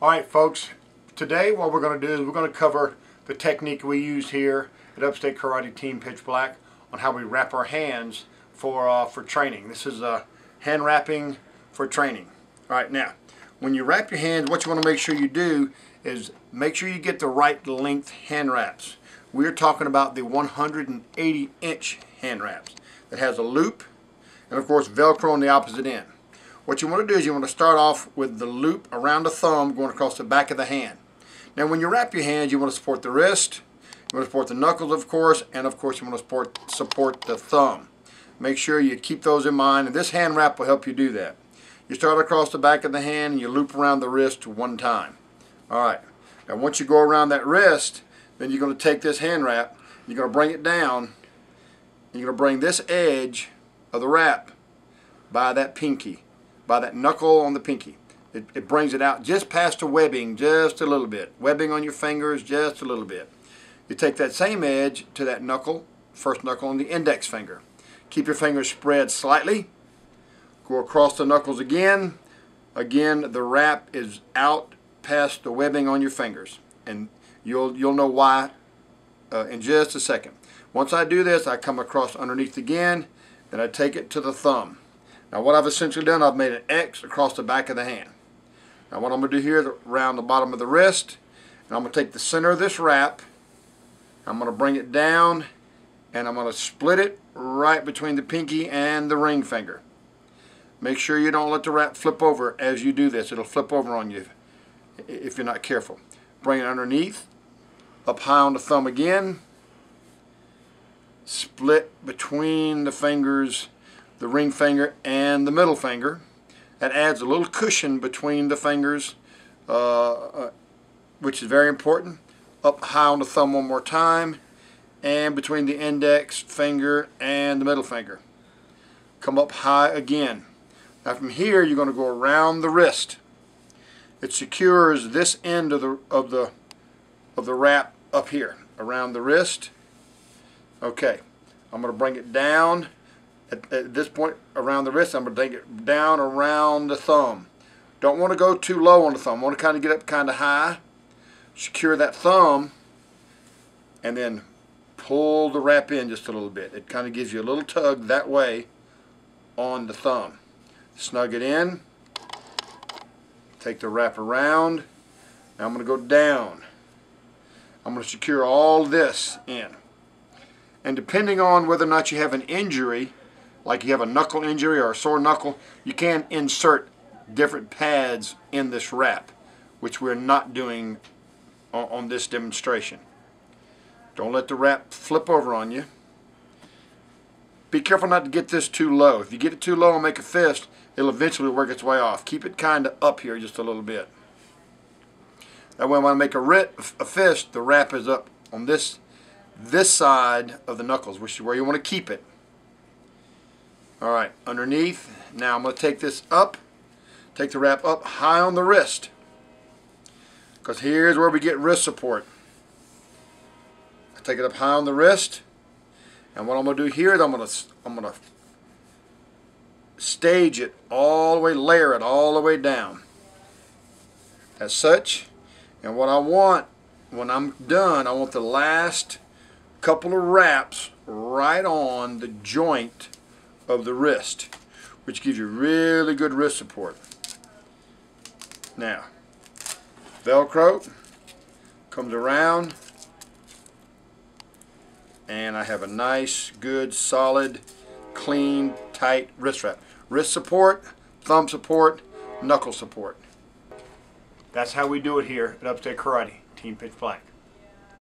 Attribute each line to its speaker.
Speaker 1: Alright folks, today what we're going to do is we're going to cover the technique we use here at Upstate Karate Team Pitch Black on how we wrap our hands for training. This is hand wrapping for training. Alright, now when you wrap your hands, what you want to make sure you do is make sure you get the right length hand wraps. We're talking about the 180-inch hand wraps that has a loop and of course Velcro on the opposite end. What you want to do is you want to start off with the loop around the thumb going across the back of the hand. Now when you wrap your hands, you want to support the wrist, you want to support the knuckles of course, and of course you want to support the thumb. Make sure you keep those in mind, and this hand wrap will help you do that. You start across the back of the hand and you loop around the wrist one time. Alright, now once you go around that wrist, then you're going to take this hand wrap, you're going to bring it down, and you're going to bring this edge of the wrap by that pinky, by that knuckle on the pinky. It brings it out just past the webbing, just a little bit. Webbing on your fingers, just a little bit. You take that same edge to that knuckle, first knuckle on the index finger. Keep your fingers spread slightly. Go across the knuckles again. Again, the wrap is out past the webbing on your fingers. And you'll know why in just a second. Once I do this, I come across underneath again, then I take it to the thumb. Now what I've essentially done, I've made an X across the back of the hand. Now what I'm going to do here is around the bottom of the wrist, and I'm going to take the center of this wrap, I'm going to bring it down, and I'm going to split it right between the pinky and the ring finger. Make sure you don't let the wrap flip over as you do this. It'll flip over on you if you're not careful. Bring it underneath, up high on the thumb again, split between the fingers, the ring finger and the middle finger. That adds a little cushion between the fingers, which is very important. Up high on the thumb one more time, and between the index finger and the middle finger. Come up high again. Now from here you're going to go around the wrist. It secures this end of the wrap up here around the wrist. Okay, I'm going to bring it down. At this point around the wrist, I'm going to take it down around the thumb. Don't want to go too low on the thumb. I want to kind of get up kind of high. Secure that thumb and then pull the wrap in just a little bit. It kind of gives you a little tug that way on the thumb. Snug it in. Take the wrap around. Now I'm going to go down. I'm going to secure all this in. And depending on whether or not you have an injury, like you have a knuckle injury or a sore knuckle, you can insert different pads in this wrap, which we're not doing on this demonstration. Don't let the wrap flip over on you. Be careful not to get this too low. If you get it too low and make a fist, it'll eventually work its way off. Keep it kind of up here just a little bit. That way when I make a fist, the wrap is up on this side of the knuckles, which is where you want to keep it. Alright, underneath. Now I'm going to take this up, take the wrap up high on the wrist, because here's where we get wrist support. I take it up high on the wrist, and what I'm going to do here is I'm going to stage it all the way, layer it all the way down as such. And what I want when I'm done, I want the last couple of wraps right on the joint of the wrist, which gives you really good wrist support. Now, Velcro comes around, and I have a nice, good, solid, clean, tight wrist wrap. Wrist support, thumb support, knuckle support. That's how we do it here at Upstate Karate Team Pitch Black.